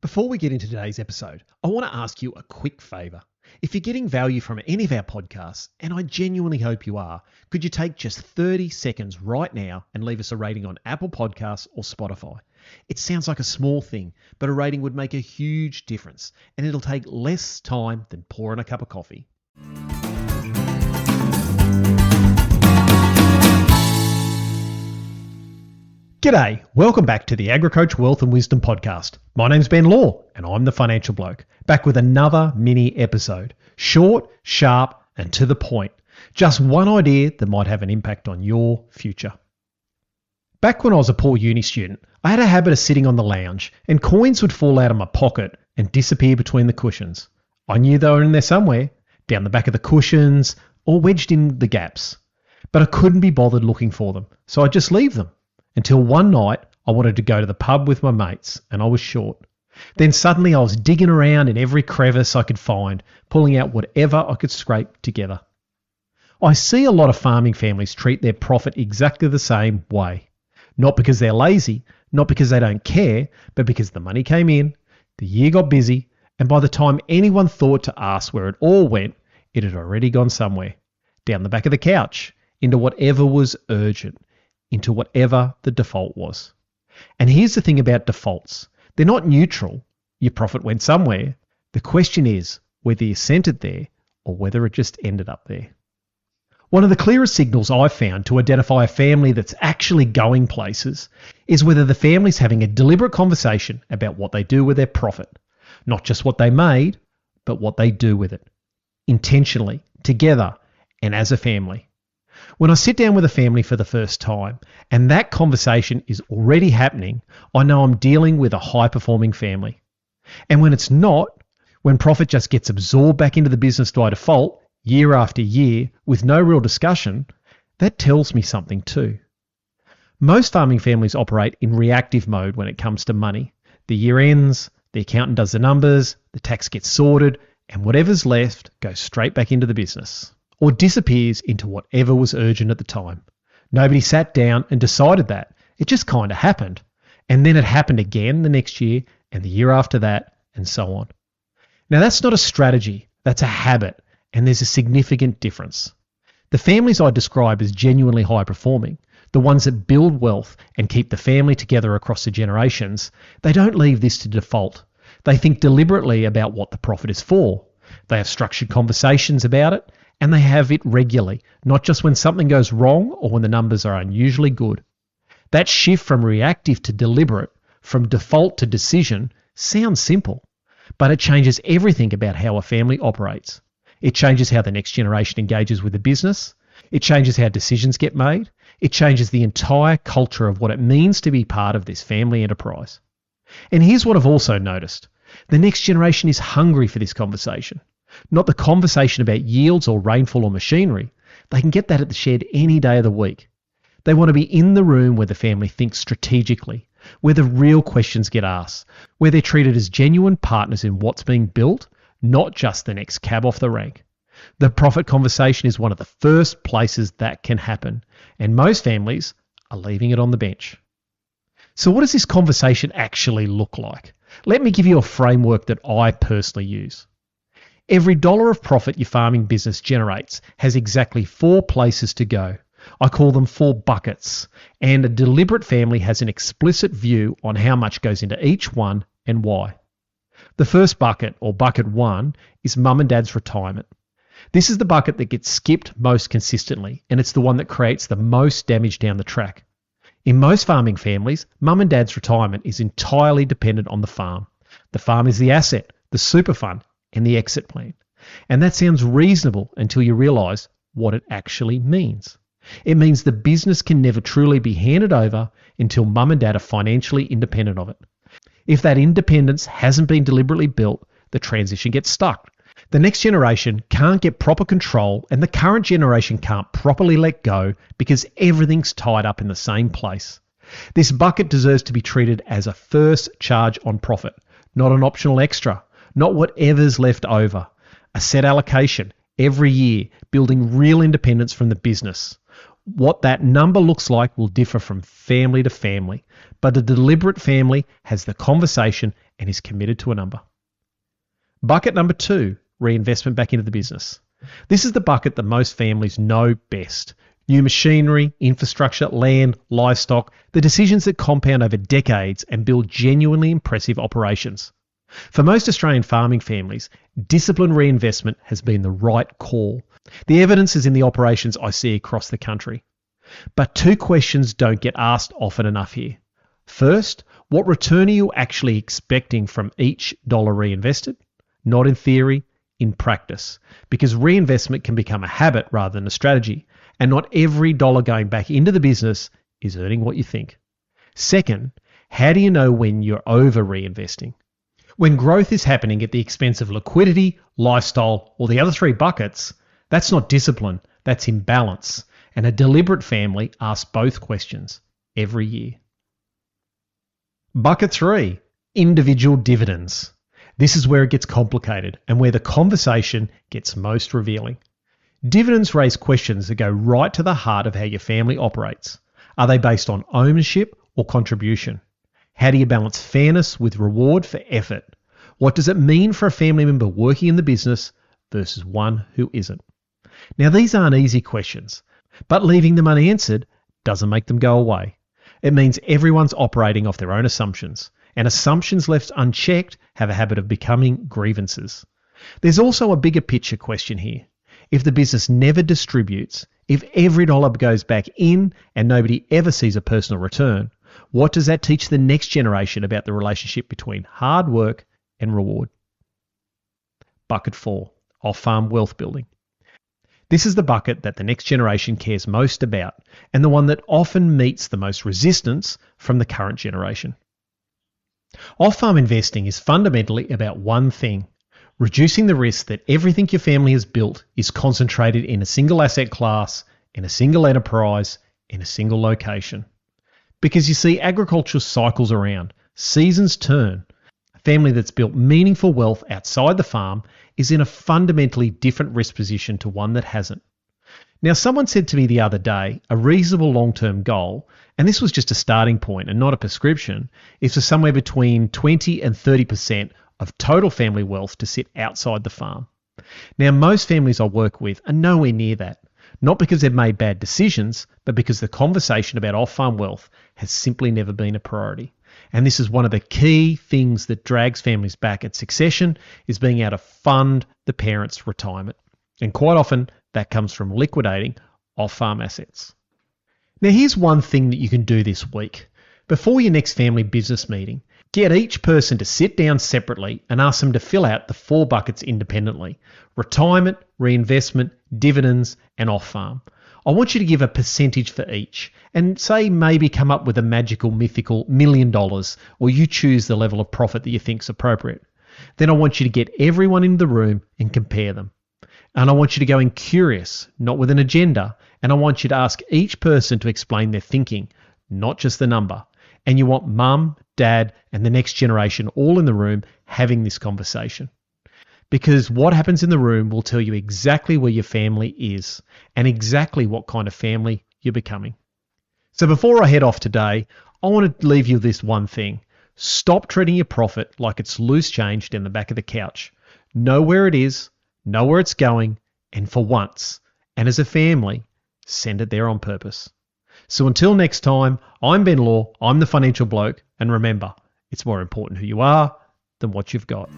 Before we get into today's episode, I want to ask you a quick favour. If you're getting value from any of our podcasts, and I genuinely hope you are, could you take just 30 seconds right now and leave us a rating on Apple Podcasts or Spotify? It sounds like a small thing, but a rating would make a huge difference, and it'll take less time than pouring a cup of coffee. G'day, welcome back to the AgriCoach Wealth and Wisdom Podcast. My name's Ben Law and I'm the Financial Bloke, back with another mini episode. Short, sharp and to the point. Just one idea that might have an impact on your future. Back when I was a poor uni student, I had a habit of sitting on the lounge and coins would fall out of my pocket and disappear between the cushions. I knew they were in there somewhere, down the back of the cushions or wedged in the gaps. But I couldn't be bothered looking for them, so I'd just leave them. Until one night, I wanted to go to the pub with my mates and I was short. Then suddenly I was digging around in every crevice I could find, pulling out whatever I could scrape together. I see a lot of farming families treat their profit exactly the same way. Not because they're lazy, not because they don't care, but because the money came in, the year got busy, and by the time anyone thought to ask where it all went, it had already gone somewhere. Down the back of the couch, into whatever was urgent, into whatever the default was. And here's the thing about defaults. They're not neutral. Your profit went somewhere. The question is whether you sent it there or whether it just ended up there. One of the clearest signals I've found to identify a family that's actually going places is whether the family's having a deliberate conversation about what they do with their profit. Not just what they made, but what they do with it. Intentionally, together, and as a family. When I sit down with a family for the first time and that conversation is already happening, I know I'm dealing with a high-performing family. And when it's not, when profit just gets absorbed back into the business by default, year after year, with no real discussion, that tells me something too. Most farming families operate in reactive mode when it comes to money. The year ends, the accountant does the numbers, the tax gets sorted, and whatever's left goes straight back into the business. Or disappears into whatever was urgent at the time. Nobody sat down and decided that. It just kind of happened. And then it happened again the next year and the year after that and so on. Now that's not a strategy, that's a habit, and there's a significant difference. The families I describe as genuinely high performing, the ones that build wealth and keep the family together across the generations, they don't leave this to default. They think deliberately about what the profit is for. They have structured conversations about it, and they have it regularly, not just when something goes wrong or when the numbers are unusually good. That shift from reactive to deliberate, from default to decision, sounds simple, but it changes everything about how a family operates. It changes how the next generation engages with the business. It changes how decisions get made. It changes the entire culture of what it means to be part of this family enterprise. And here's what I've also noticed. The next generation is hungry for this conversation. Not the conversation about yields or rainfall or machinery. They can get that at the shed any day of the week. They want to be in the room where the family thinks strategically, where the real questions get asked, where they're treated as genuine partners in what's being built, not just the next cab off the rank. The profit conversation is one of the first places that can happen, and most families are leaving it on the bench. So what does this conversation actually look like? Let me give you a framework that I personally use. Every dollar of profit your farming business generates has exactly 4 places to go. I call them 4 buckets, and a deliberate family has an explicit view on how much goes into each one and why. The first bucket, or bucket 1, is mum and dad's retirement. This is the bucket that gets skipped most consistently, and it's the one that creates the most damage down the track. In most farming families, mum and dad's retirement is entirely dependent on the farm. The farm is the asset, the super fund, and the exit plan. And that sounds reasonable until you realise what it actually means. It means the business can never truly be handed over until mum and dad are financially independent of it. If that independence hasn't been deliberately built, the transition gets stuck. The next generation can't get proper control and the current generation can't properly let go because everything's tied up in the same place. This bucket deserves to be treated as a first charge on profit, not an optional extra. Not whatever's left over. A set allocation every year, building real independence from the business. What that number looks like will differ from family to family, but a deliberate family has the conversation and is committed to a number. Bucket number 2, reinvestment back into the business. This is the bucket that most families know best. New machinery, infrastructure, land, livestock, the decisions that compound over decades and build genuinely impressive operations. For most Australian farming families, disciplined reinvestment has been the right call. The evidence is in the operations I see across the country. But 2 questions don't get asked often enough here. First, what return are you actually expecting from each dollar reinvested? Not in theory, in practice. Because reinvestment can become a habit rather than a strategy, and not every dollar going back into the business is earning what you think. Second, how do you know when you're over reinvesting? When growth is happening at the expense of liquidity, lifestyle, or the other 3 buckets, that's not discipline, that's imbalance. And a deliberate family asks both questions every year. Bucket 3, individual dividends. This is where it gets complicated and where the conversation gets most revealing. Dividends raise questions that go right to the heart of how your family operates. Are they based on ownership or contribution? How do you balance fairness with reward for effort? What does it mean for a family member working in the business versus one who isn't? Now, these aren't easy questions, but leaving them unanswered doesn't make them go away. It means everyone's operating off their own assumptions, and assumptions left unchecked have a habit of becoming grievances. There's also a bigger picture question here. If the business never distributes, if every dollar goes back in and nobody ever sees a personal return, what does that teach the next generation about the relationship between hard work and reward? Bucket 4, off-farm wealth building. This is the bucket that the next generation cares most about and the one that often meets the most resistance from the current generation. Off-farm investing is fundamentally about one thing: reducing the risk that everything your family has built is concentrated in a single asset class, in a single enterprise, in a single location. Because you see, agriculture cycles around, seasons turn. A family that's built meaningful wealth outside the farm is in a fundamentally different risk position to one that hasn't. Now, someone said to me the other day, a reasonable long-term goal, and this was just a starting point and not a prescription, is for somewhere between 20 and 30% of total family wealth to sit outside the farm. Now, most families I work with are nowhere near that. Not because they've made bad decisions, but because the conversation about off-farm wealth has simply never been a priority. And this is one of the key things that drags families back at succession, is being able to fund the parents' retirement. And quite often, that comes from liquidating off-farm assets. Now, here's one thing that you can do this week. Before your next family business meeting, get each person to sit down separately and ask them to fill out the 4 buckets independently: retirement, reinvestment, dividends, and off-farm. I want you to give a percentage for each and say maybe come up with a magical, mythical $1 million, or you choose the level of profit that you think is appropriate. Then I want you to get everyone in the room and compare them. And I want you to go in curious, not with an agenda, and I want you to ask each person to explain their thinking, not just the number. And you want mum, dad, and the next generation all in the room having this conversation. Because what happens in the room will tell you exactly where your family is and exactly what kind of family you're becoming. So before I head off today, I want to leave you with this one thing. Stop treating your profit like it's loose change down the back of the couch. Know where it is, know where it's going, and for once, and as a family, send it there on purpose. So until next time, I'm Ben Law, I'm the Financial Bloke, and remember, it's more important who you are than what you've got.